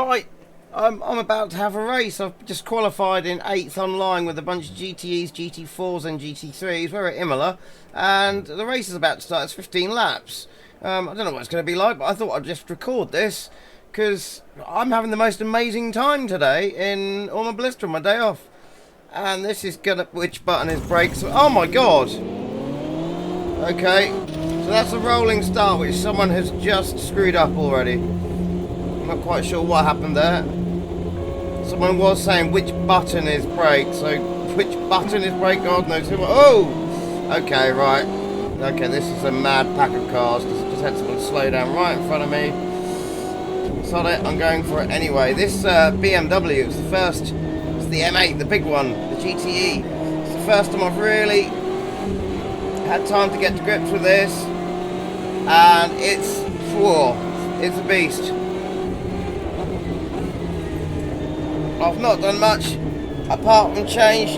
Right, I'm about to have a race. I've just qualified in 8th online with a bunch of GTEs, GT4s and GT3s. We're at Imola, and the race is about to start. It's 15 laps. I don't know what it's going to be like, but I thought I'd just record this because I'm having the most amazing time today in Automobilista on my day off. And this is gonna... which button is brakes? Oh my god! Okay, so that's a rolling start, which someone has just screwed up already. I'm not quite sure what happened there. Someone was saying which button is brake, so which button is brake? God knows who. Oh! Okay, right. Okay, this is a mad pack of cars because I just had someone slow down right in front of me. Sod it, I'm going for it anyway. This BMW is the first. It's the M8, the big one, the GTE. It's the first time I've really had time to get to grips with this, and it's a beast. I've not done much apart from change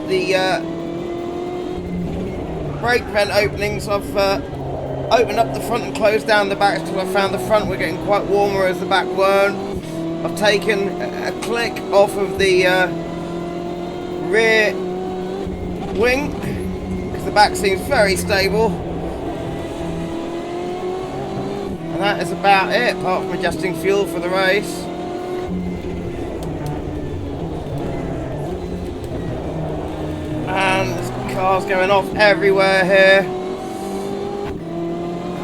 the brake vent openings. I've opened up the front and closed down the back because I found the front were getting quite warm whereas the back weren't. I've taken a click off of the rear wing because the back seems very stable, and that is about it apart from adjusting fuel for the race. And there's cars going off everywhere here.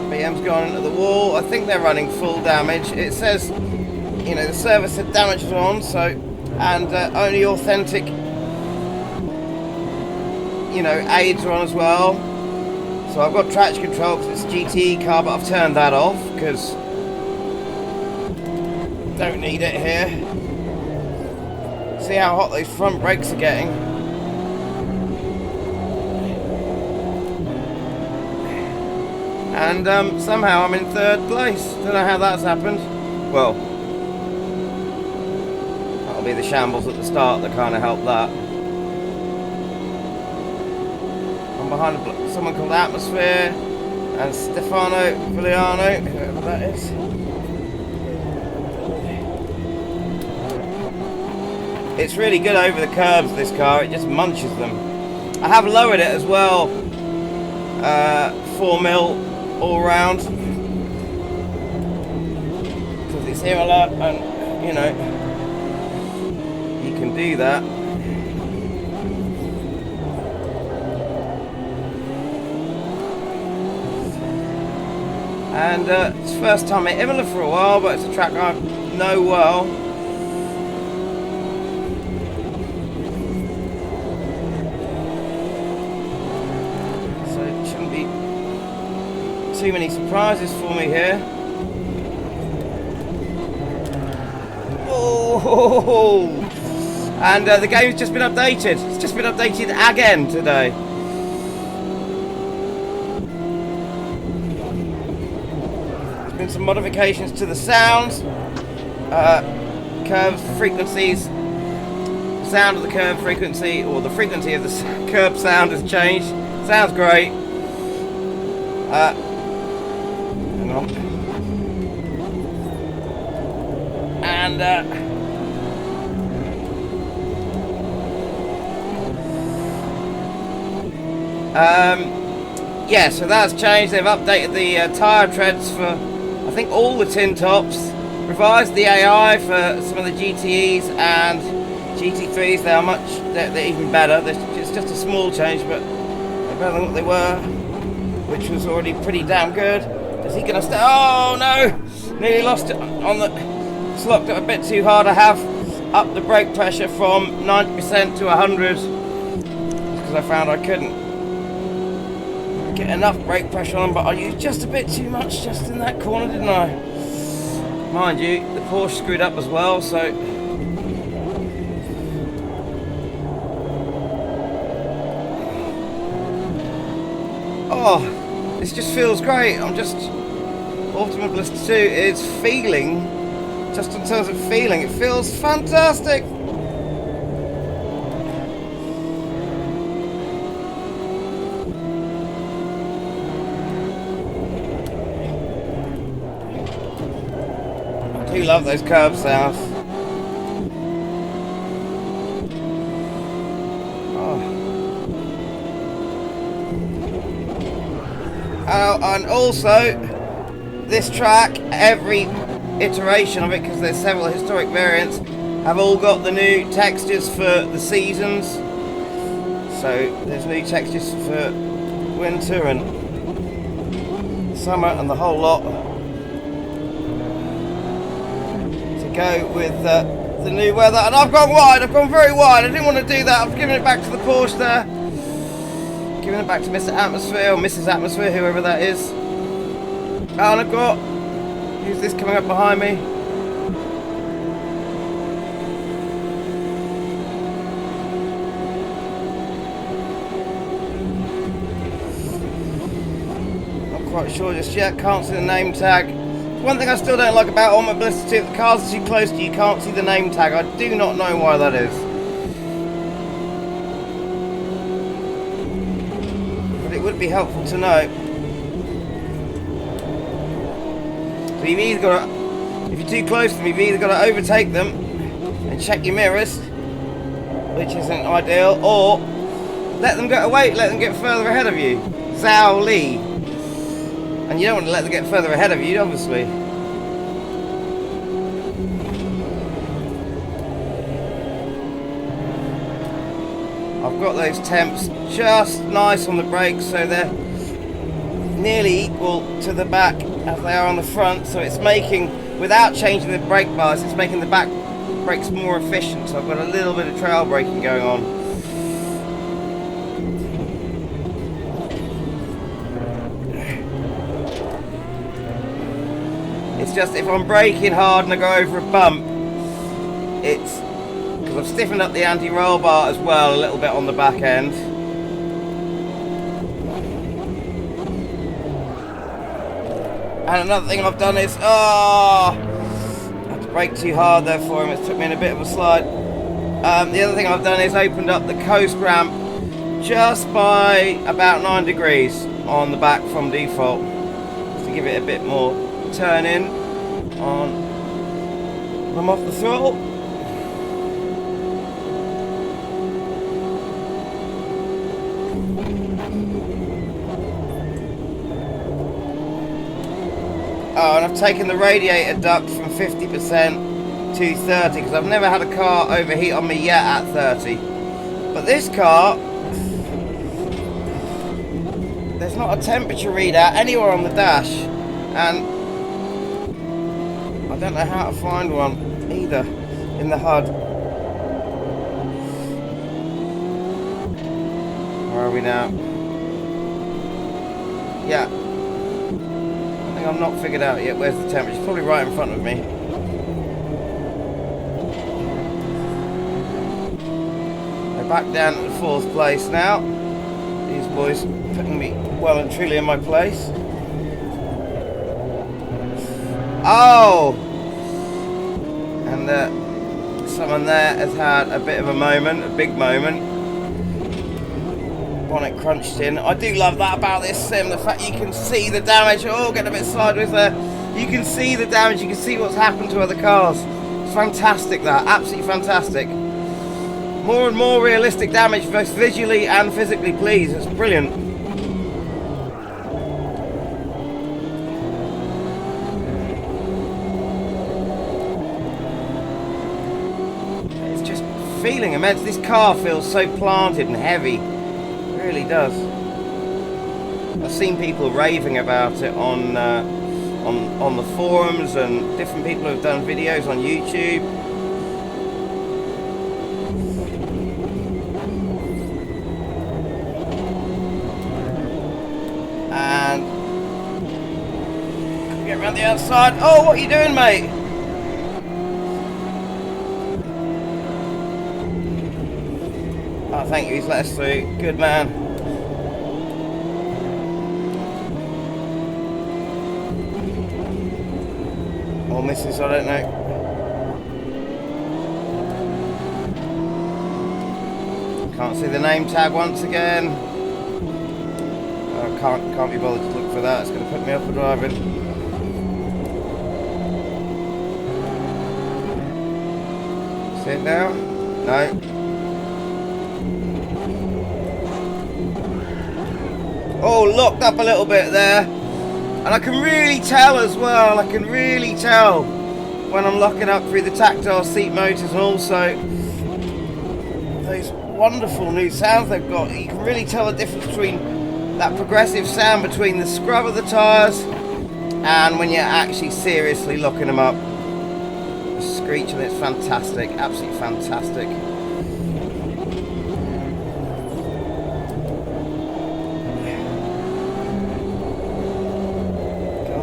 BM's gone into the wall. I think they're running full damage. It says, you know, the service said damage is on, so, and only authentic, you know, aids are on as well. So I've got traction control because it's a GTE car, but I've turned that off because don't need it here. See how hot those front brakes are getting. And somehow I'm in 3rd place. Don't know how that's happened. Well, that'll be the shambles at the start that kind of helped that. I'm behind someone called Atmosphere and Stefano Viliano, whoever that is. It's really good over the curbs, this car. It just munches them. I have lowered it as well. 4 mil. All round because it's Imola, and you know you can do that. And it's first time at Imola for a while, but it's a track I know well. So it shouldn't be too many surprises for me here. Oh! And the game's just been updated. It's just been updated again today. There's been some modifications to the sounds, curves, frequencies. The sound of the curve frequency, or the frequency of the curb sound has changed. Sounds great. Hang on. And yeah, so that's changed. They've updated the tyre treads for I think all the tin tops, revised the AI for some of the GTEs and GT3s. They're even better. It's just a small change, but they're better than what they were, which was already pretty damn good. Is he gonna stay? Oh no! Nearly lost it on the... Slocked it a bit too hard. I have upped the brake pressure from 90% to 100 because I found I couldn't get enough brake pressure on, but I used just a bit too much just in that corner, didn't I? Mind you, the Porsche screwed up as well, so... Oh, this just feels great. Automobilista 2 is feeling, just in terms of feeling, it feels fantastic. do love those curb sounds. And also, this track, every iteration of it, because there's several historic variants, have all got the new textures for the seasons. So there's new textures for winter and summer and the whole lot to go with the new weather. And I've gone wide, I've gone very wide. I didn't want to do that. I've given it back to the Porsche there. Giving it back to Mr. Atmosphere or Mrs. Atmosphere, whoever that is. And I've got, who's this coming up behind me? Not quite sure just yet, can't see the name tag. One thing I still don't like about Automobilista, if the cars are too close to you, can't see the name tag. I do not know why that is. It would be helpful to know. So you've either got to, if you're too close to them, you've either got to overtake them and check your mirrors, which isn't ideal, or let them get away, let them get further ahead of you. Zhao Li. And you don't want to let them get further ahead of you, obviously. I've got those temps just nice on the brakes, so they're nearly equal to the back as they are on the front, so it's making, without changing the brake bars, it's making the back brakes more efficient, so I've got a little bit of trail braking going on. It's just if I'm braking hard and I go over a bump, it's because I've stiffened up the anti-roll bar as well a little bit on the back end. And another thing I've done is, I had to brake too hard there for him, it took me in a bit of a slide. The other thing I've done is opened up the coast ramp just by about 9 degrees on the back from default, just to give it a bit more turn in on when I'm off the throttle. Oh, and I've taken the radiator duct from 50% to 30 because I've never had a car overheat on me yet at 30. But this car, there's not a temperature readout anywhere on the dash, and I don't know how to find one either in the HUD. Where are we now? Yeah. I've not figured out yet where's the temperature. It's probably right in front of me. They're back down at the 4th place now. These boys putting me well and truly in my place. Oh! And someone there has had a bit of a moment, a big moment. Bonnet crunched in. I do love that about this sim, the fact you can see the damage. Oh, getting a bit sideways there. You can see the damage, you can see what's happened to other cars. It's fantastic, that, absolutely fantastic. More and more realistic damage, both visually and physically, please. It's brilliant. It's just feeling immense. This car feels so planted and heavy. Really does. I've seen people raving about it on the forums, and different people have done videos on YouTube. And get around the outside. Oh, what are you doing, mate? Oh, thank you, he's let us through. Good man. Or misses, I don't know. Can't see the name tag once again. Can't be bothered to look for that. It's going to put me off for driving. See it now? No. Oh, locked up a little bit there. And I can really tell as well, I can really tell when I'm locking up through the tactile seat motors, and also those wonderful new sounds they've got. You can really tell the difference between that progressive sound between the scrub of the tyres and when you're actually seriously locking them up. The screech on it's fantastic, absolutely fantastic.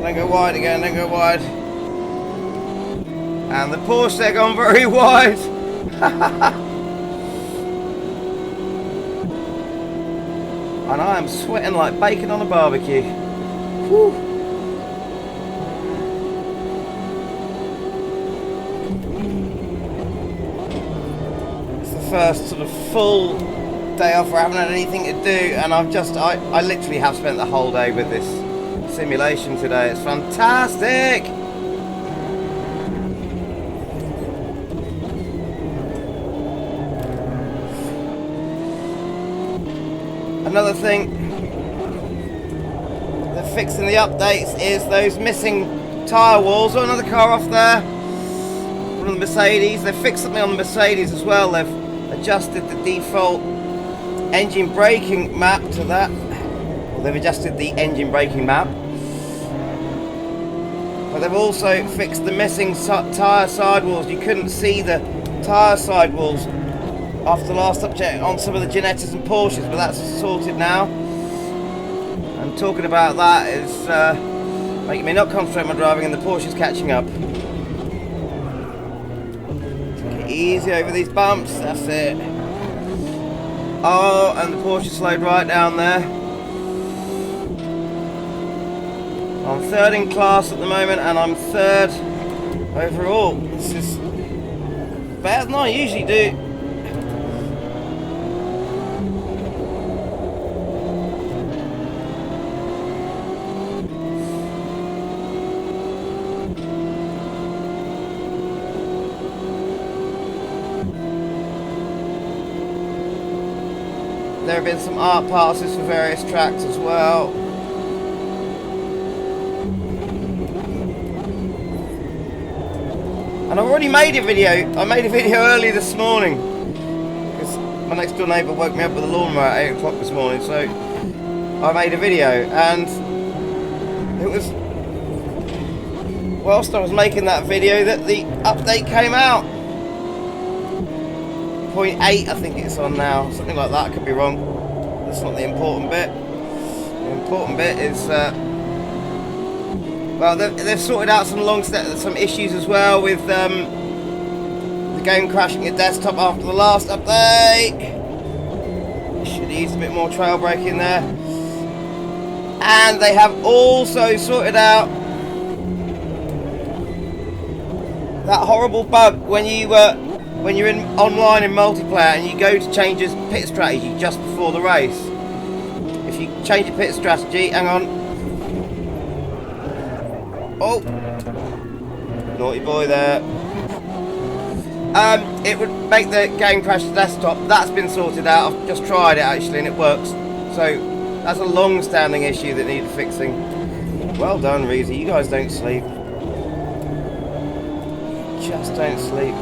Don't go wide again, don't go wide. And the Porsche, they're gone very wide. And I am sweating like bacon on a barbecue. Whew. It's the first sort of full day off where I haven't had anything to do, and I literally have spent the whole day with this simulation today. It's fantastic. Another thing they're fixing the updates is those missing tyre walls. Oh, another car off there. One of the Mercedes. They've fixed something on the Mercedes as well. They've adjusted the default engine braking map to that. Well, they've adjusted the engine braking map. But they've also fixed the missing tyre sidewalls. You couldn't see the tyre sidewalls after the last update on some of the Genettas and Porsches, but that's sorted now. And talking about that is making me not concentrate on my driving, and the Porsche's catching up. Take it easy over these bumps, that's it. Oh, and the Porsche slowed right down there. I'm third in class at the moment, and I'm third overall. This is better than I usually do. There have been some art passes for various tracks as well. And I've already made a video. I made a video early this morning because my next door neighbour woke me up with a lawnmower at 8 o'clock this morning, so I made a video, and it was whilst I was making that video that the update came out. 0.8 I think it's on now, something like that. I could be wrong. That's not the important bit. The important bit is well, they've sorted out some issues as well with the game crashing your desktop after the last update. Should use a bit more trail braking there. And they have also sorted out that horrible bug when you're in online in multiplayer and you go to change your pit strategy just before the race. If you change your pit strategy, hang on. Oh, naughty boy there. It would make the game crash the desktop. That's been sorted out. I've just tried it actually and it works. So that's a long-standing issue that needed fixing. Well done, Reezy. You guys don't sleep. Just don't sleep.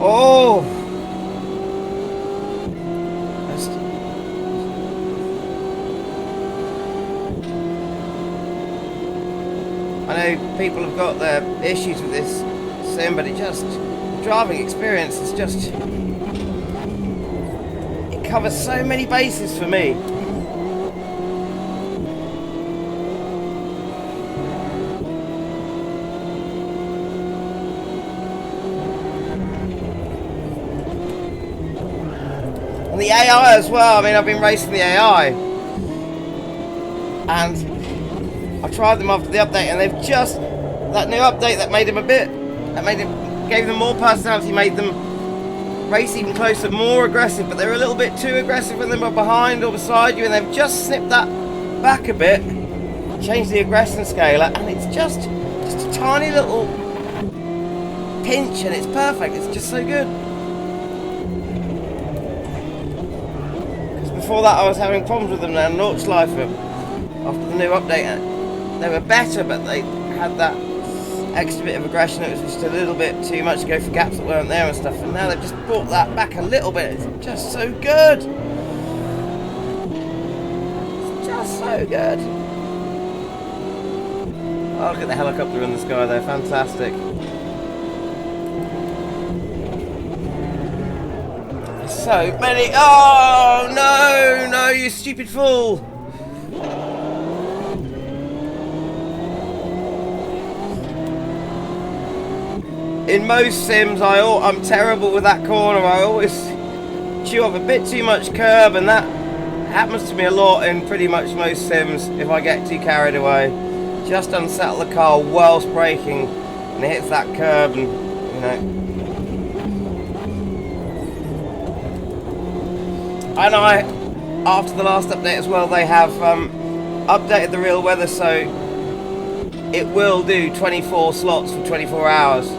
Oh! I know people have got their issues with this sim, but the driving experience is just, it covers so many bases for me. The AI as well. I mean, I've been racing the AI, and I tried them after the update, and they've just, that new update that made them gave them more personality, made them race even closer, more aggressive, but they were a little bit too aggressive when they were behind or beside you, and they've just snipped that back a bit, changed the aggression scaler, and it's just just a tiny little pinch and it's perfect. It's just so good. Because before that I was having problems with them now. Nordschleife, after the new update, they were better, but they had that extra bit of aggression. It was just a little bit too much to go for gaps that weren't there and stuff, and now they've just brought that back a little bit. It's just so good. It's just so good. Oh, look at the helicopter in the sky there, fantastic. So many. Oh no, you stupid fool. In most sims, I'm terrible with that corner. I always chew up a bit too much curb, and that happens to me a lot in pretty much most sims if I get too carried away. Just unsettle the car whilst braking, and it hits that curb, and you know. And after the last update as well, they have updated the real weather, so it will do 24 slots for 24 hours.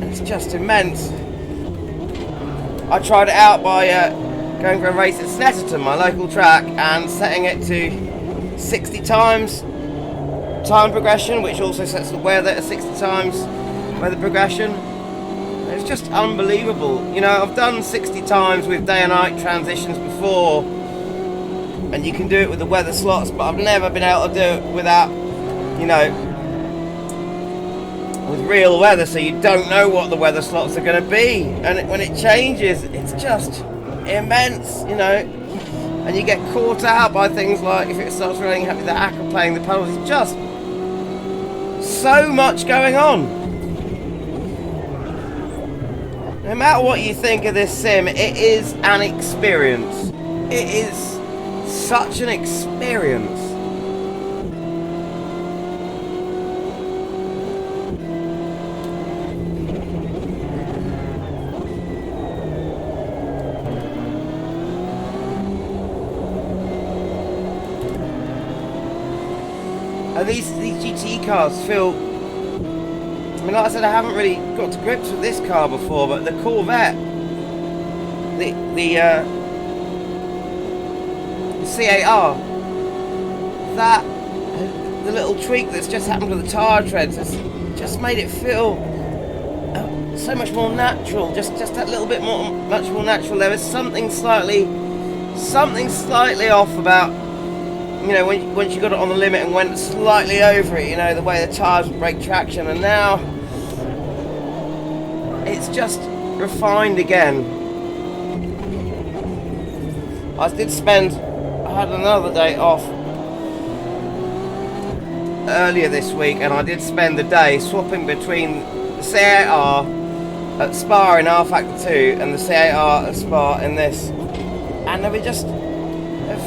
It's just immense. I tried it out by going for a race at Snetterton, my local track, and setting it to 60 times time progression, which also sets the weather at 60 times weather progression. It's just unbelievable. You know, I've done 60 times with day and night transitions before, and you can do it with the weather slots, but I've never been able to do it without, you know, with real weather, so you don't know what the weather slots are going to be, and when it changes, it's just immense, you know, and you get caught out by things like if it starts raining heavy, the acca playing the pedals. It's just so much going on. No matter what you think of this sim, it is an experience. It is such an experience. And these GT cars feel, I mean, like I said, I haven't really got to grips with this car before, but the Corvette, the C8R, that, the little tweak that's just happened with the tyre treads has just made it feel so much more natural, just that little bit much more natural. There was something slightly off about, you know, once you got it on the limit and went slightly over it, you know, the way the tyres would break traction, and now it's just refined again. I had another day off earlier this week, and I did spend the day swapping between the C8R at Spa in R Factor 2 and the C8R at Spa in this, and they were just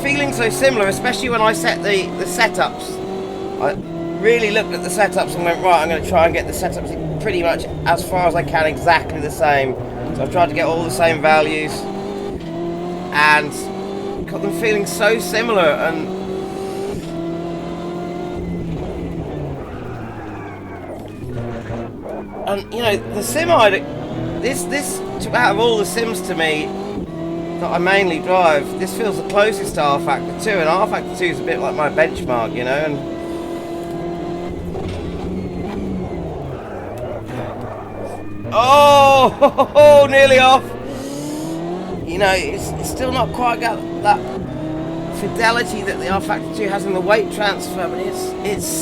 feeling so similar, especially when I set the setups. I really looked at the setups and went, right, I'm going to try and get the setups pretty much as far as I can exactly the same. So I've tried to get all the same values and got them feeling so similar. And you know, the sim this out of all the sims to me that I mainly drive, this feels the closest to R Factor 2, and R Factor 2 is a bit like my benchmark, you know. And oh, nearly off. You know, it's still not quite got that fidelity that the R Factor 2 has in the weight transfer, but it's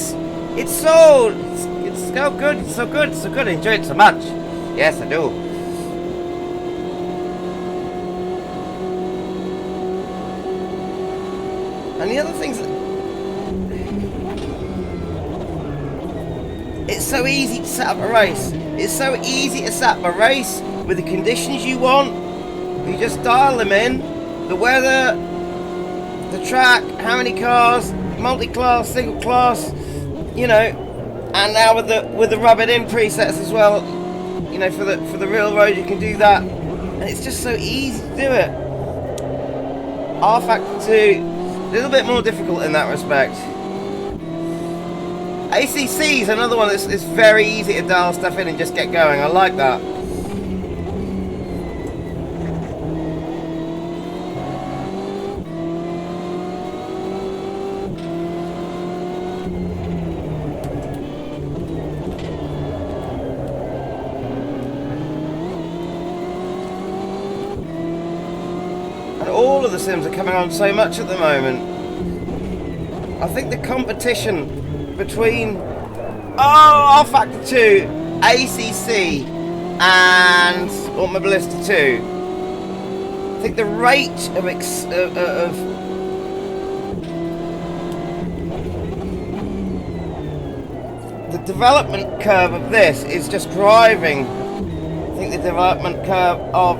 so good, it's so good. I enjoy it so much. Yes, I do. And the other things, it's so easy to set up a race. It's so easy to set up a race with the conditions you want. You just dial them in, the weather, the track, how many cars, multi-class, single class, you know, and now with the rub it in presets as well, you know, for the real road you can do that, and it's just so easy to do it. R Factor 2, a little bit more difficult in that respect. ACC is another one that's very easy to dial stuff in and just get going. I like that. And all of the sims are coming on so much at the moment. I think the competition between R Factor 2, ACC and Automobilista 2, I think the rate of the development curve of this is just driving. I think the development curve of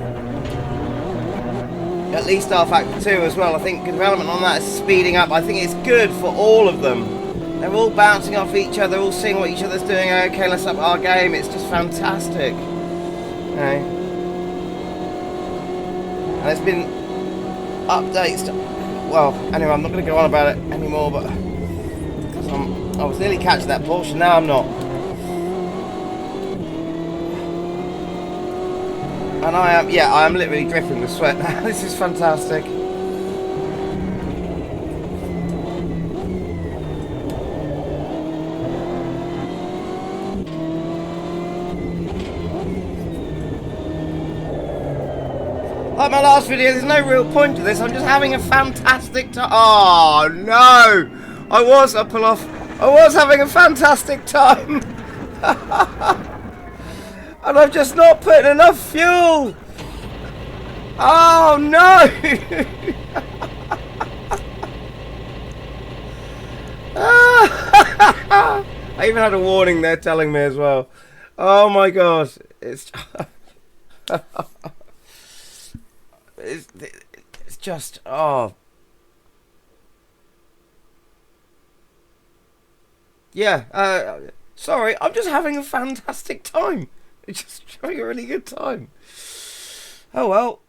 at least R Factor 2 as well. I think development on that is speeding up. I think it's good for all of them. They're all bouncing off each other, all seeing what each other's doing. Okay, let's up our game. It's just fantastic. Okay. And there's been updates to, well, anyway, I'm not going to go on about it anymore, but because I was nearly catching that portion, now I'm not. And I am literally dripping with sweat now. This is fantastic. Like my last video, there's no real point to this. I'm just having a fantastic time. Oh no! I was having a fantastic time. And I've just not put enough fuel. Oh no! I even had a warning there telling me as well. Oh my god! It's it's just yeah. Sorry, I'm just having a fantastic time. It's just having a really good time. Oh well.